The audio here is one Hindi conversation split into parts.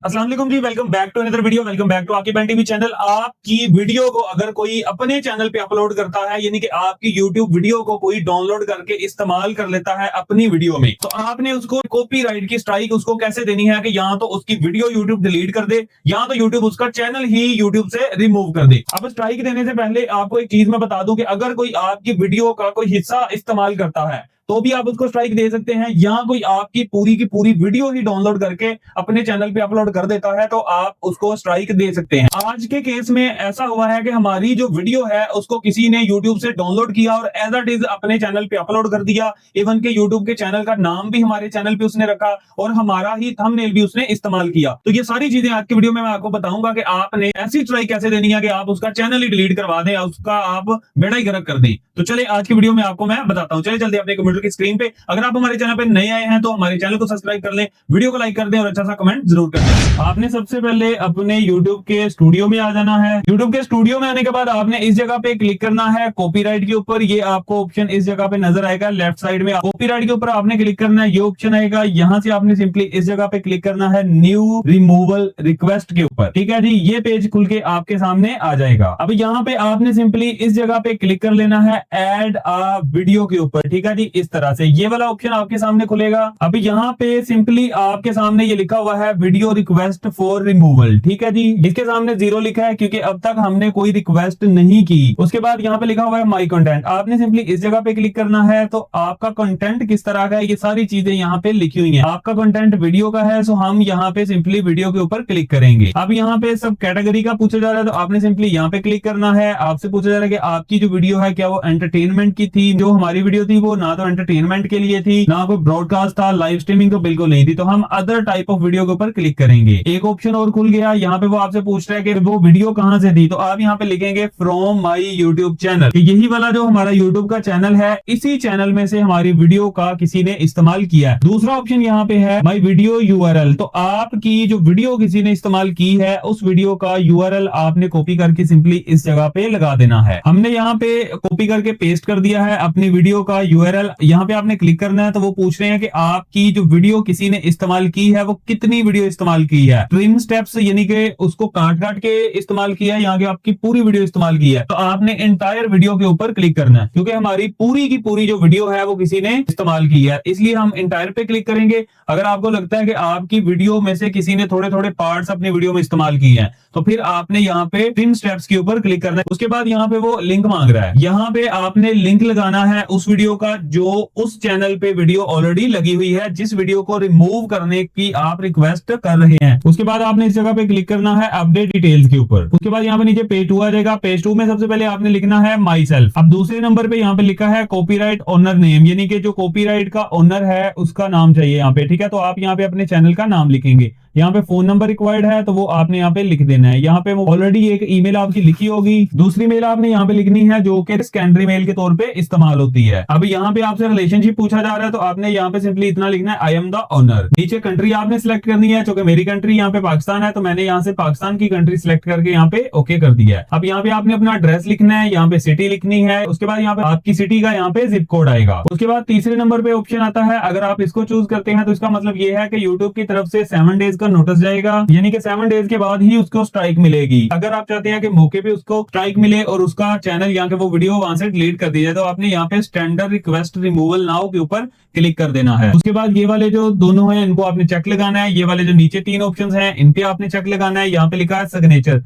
अस्सलाम वालेकुम जी, welcome back to another video. Welcome back to Aqib and TV channel. आपकी वीडियो को अगर कोई अपने चैनल पे अपलोड करता है, यानी कि आपकी यूट्यूब वीडियो को कोई डाउनलोड करके इस्तेमाल कर लेता है अपनी वीडियो में, तो आपने उसको कॉपीराइट की स्ट्राइक उसको कैसे देनी है कि या तो उसकी वीडियो यूट्यूब डिलीट कर दे या तो यूट्यूब उसका चैनल ही यूट्यूब से रिमूव कर दे। अब स्ट्राइक देने से पहले आपको एक चीज मैं बता दूं कि अगर कोई आपकी वीडियो का कोई हिस्सा इस्तेमाल करता है तो भी आप उसको स्ट्राइक दे सकते हैं, या कोई आपकी पूरी की पूरी वीडियो ही डाउनलोड करके अपने चैनल पे अपलोड कर देता है तो आप उसको स्ट्राइक दे सकते हैं। आज के केस में ऐसा हुआ है कि हमारी जो वीडियो है उसको किसी ने यूट्यूब से डाउनलोड किया और एज इट इज अपने चैनल पे अपलोड कर दिया। इवन के यूट्यूब के चैनल का नाम भी हमारे चैनल पे उसने रखा और हमारा ही थंबनेल भी उसने इस्तेमाल किया। तो ये सारी चीजें आज की वीडियो में मैं आपको बताऊंगा कि आपने ऐसी स्ट्राइक कैसे देनी है कि आप उसका चैनल ही डिलीट करवा दें, उसका आप बेड़ा ही गर्क कर दें। तो चले आज की वीडियो में आपको मैं बताता हूं। चले जल्दी अपने कंप्यूटर की स्क्रीन पे, अगर आप हमारे चैनल पे नए आए हैं तो हमारे चैनल को सब्सक्राइब कर लें, वीडियो को लाइक कर दें और अच्छा सा कमेंट जरूर कर दें। आपने सबसे पहले अपने YouTube के स्टूडियो में आ जाना है। YouTube के स्टूडियो में आने के बाद आपने इस जगह पे क्लिक करना है कॉपीराइट के ऊपर। ये आपको ऑप्शन इस जगह पे नजर आएगा लेफ्ट साइड में। कॉपीराइट के ऊपर आपने क्लिक करना है, ये ऑप्शन आएगा। यहां से आपने सिंपली इस जगह पे क्लिक करना है न्यू रिमूवल रिक्वेस्ट के ऊपर। ठीक है जी, ये पेज खुल के आपके सामने आ जाएगा। अब यहाँ पे आपने सिंपली इस जगह पे क्लिक कर लेना है ऐड अ वीडियो के ऊपर। ठीक है जी, इस तरह से ये वाला ऑप्शन आपके सामने खुलेगा। अब यहाँ पे सिंपली आपके सामने ये लिखा हुआ है वीडियो रिक्वेस्ट फॉर रिमूवल। ठीक है जी, इसके सामने 0 लिखा है क्योंकि अब तक हमने कोई रिक्वेस्ट नहीं की। उसके बाद यहाँ पे लिखा हुआ है माई कंटेंट। आपने सिंपली इस जगह पे क्लिक करना है। तो आपका कंटेंट किस तरह का है ये सारी चीजें यहाँ पे लिखी हुई है। आपका कंटेंट वीडियो का है, सो हम यहाँ पे सिंपली वीडियो के ऊपर क्लिक करेंगे। अब यहाँ पे सब कैटेगरी का पूछा जा रहा है, तो आपने सिंपली यहाँ पे क्लिक करना है। आपसे पूछा जा रहा है कि आपकी जो वीडियो है क्या वो एंटरटेनमेंट की थी। जो हमारी वीडियो थी वो ना तो एंटरटेनमेंट के लिए थी, ना कोई ब्रॉडकास्ट था, लाइव स्ट्रीमिंग तो बिल्कुल नहीं थी। तो हम अदर टाइप ऑफ वीडियो के ऊपर क्लिक करेंगे। एक ऑप्शन और खुल गया, यहाँ पे वो आपसे पूछ रहा है कि वो वीडियो कहां से थी। तो आप यहाँ पे लिखेंगे फ्रॉम माई यूट्यूब चैनल। यही वाला जो हमारा यूट्यूब का चैनल है, इसी चैनल में से हमारी वीडियो का किसी ने इस्तेमाल किया है। दूसरा ऑप्शन यहाँ पे है माई वीडियो यूआरएल। तो आपकी जो वीडियो किसी ने इस्तेमाल की है उस वीडियो का यूआरएल आपने कॉपी करके सिंपली इस जगह पे लगा देना है। हमने यहाँ पे कॉपी करके पेस्ट कर दिया है अपनी वीडियो का यूआरएल। यहाँ पे आपने क्लिक करना है, तो वो पूछ रहे हैं कि आपकी जो वीडियो किसी ने इस्तेमाल की है वो कितनी वीडियो इस्तेमाल की है। ट्रिम स्टेप्स यानी कि उसको काट काट के इस्तेमाल किया है, यहाँ की आपकी पूरी वीडियो इस्तेमाल की है। तो आपने एंटायर वीडियो के ऊपर क्लिक करना है क्योंकि हमारी पूरी की पूरी जो वीडियो है वो किसी ने इस्तेमाल की है, इसलिए हम एंटायर पे क्लिक करेंगे। अगर आपको लगता है कि आपकी वीडियो में से किसी ने थोड़े थोड़े पार्ट्स अपनी वीडियो में इस्तेमाल किए हैं, तो फिर आपने यहाँ पे ट्रिम स्टेप्स के ऊपर क्लिक करना है। उसके बाद यहाँ पे वो लिंक मांग रहा है, यहाँ पे आपने लिंक लगाना है उस वीडियो का जो उस चैनल पे वीडियो ऑलरेडी लगी हुई है, जिस वीडियो को रिमूव करने की आप रिक्वेस्ट कर रहे हैं। उसके बाद आपने इस जगह पे क्लिक करना है अपडेट डिटेल्स के ऊपर। उसके बाद यहाँ पे नीचे पेज 2 आ जाएगा। पेज 2 में सबसे पहले आपने लिखना है माई सेल्फ। अब दूसरे नंबर पे यहाँ पे लिखा है कॉपीराइट ओनर नेम, यानी कि जो कॉपीराइट का ओनर है उसका नाम चाहिए यहाँ पे। ठीक है, तो आप यहाँ पे अपने चैनल का नाम लिखेंगे। यहाँ पे फोन नंबर रिक्वायर्ड है तो वो आपने यहाँ पे लिख देना है। यहाँ पे वो ऑलरेडी एक ईमेल आपकी लिखी होगी, दूसरी मेल आपने यहाँ पे लिखनी है जो कि सेकेंडरी मेल के तौर पे इस्तेमाल होती है। अब यहाँ पे आपसे रिलेशनशिप पूछा जा रहा है, तो आपने यहाँ पे सिंपली इतना लिखना है आई एम द ओनर। नीचे कंट्री आपने सिलेक्ट करनी है, क्योंकि मेरी कंट्री यहाँ पे पाकिस्तान है तो मैंने यहाँ से पाकिस्तान की कंट्री सिलेक्ट करके यहाँ पे ओके कर दिया है। अब यहाँ पे आपने अपना एड्रेस लिखना है, यहाँ पे सिटी लिखनी है। उसके बाद यहाँ पे आपकी सिटी का यहाँ पे जिप कोड आएगा। उसके बाद तीसरे नंबर पे ऑप्शन आता है, अगर आप इसको चूज करते हैं तो इसका मतलब ये है कि यूट्यूब की तरफ से 7 डेज का नोटिस जाएगा, यानी कि 7 डेज के बाद ही उसको स्ट्राइक मिलेगी। अगर आप चाहते हैं कि मौके पे उसको स्ट्राइक मिले और उसका चैनल यहाँ के वो वीडियो वहां से डिलीट कर दी जाए, तो आपने यहाँ पे स्टैंडर्ड रिक्वेस्ट रिमूवल नाउ के ऊपर क्लिक कर देना है। उसके बाद ये वाले जो दोनों हैं इनको आपने चेक लगाना है। ये वाले जो नीचे 3 ऑप्शंस हैं इन पे आपने चेक लगाना है। यहाँ पे लिखा है सिग्नेचर,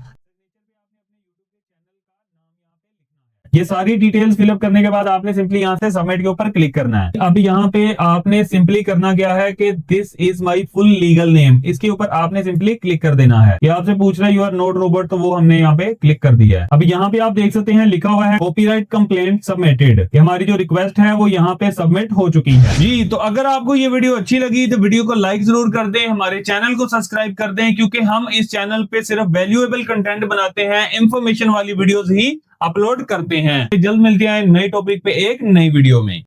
ये सारी डिटेल्स फिलअप करने के बाद आपने सिंपली यहाँ से सबमिट के ऊपर क्लिक करना है। अब यहाँ पे आपने सिंपली करना क्या है कि this is my full legal name, इसके ऊपर आपने सिंपली क्लिक कर देना है। ये आपसे पूछ रहा है यू आर नॉट रोबोट, तो वो हमने यहाँ पे क्लिक कर दिया है। अब यहाँ पे आप देख सकते हैं लिखा हुआ है कॉपीराइट कंप्लेंट सबमिटेड। हमारी जो रिक्वेस्ट है वो यहाँ पे सबमिट हो चुकी है जी। तो अगर आपको ये वीडियो अच्छी लगी तो वीडियो को लाइक जरूर कर दें, हमारे चैनल को सब्सक्राइब कर दें, क्योंकि हम इस चैनल पे सिर्फ वैल्यूएबल कंटेंट बनाते हैं, इंफॉर्मेशन वाली वीडियोस ही अपलोड करते हैं। जल्द मिलते हैं नए टॉपिक पे एक नई वीडियो में।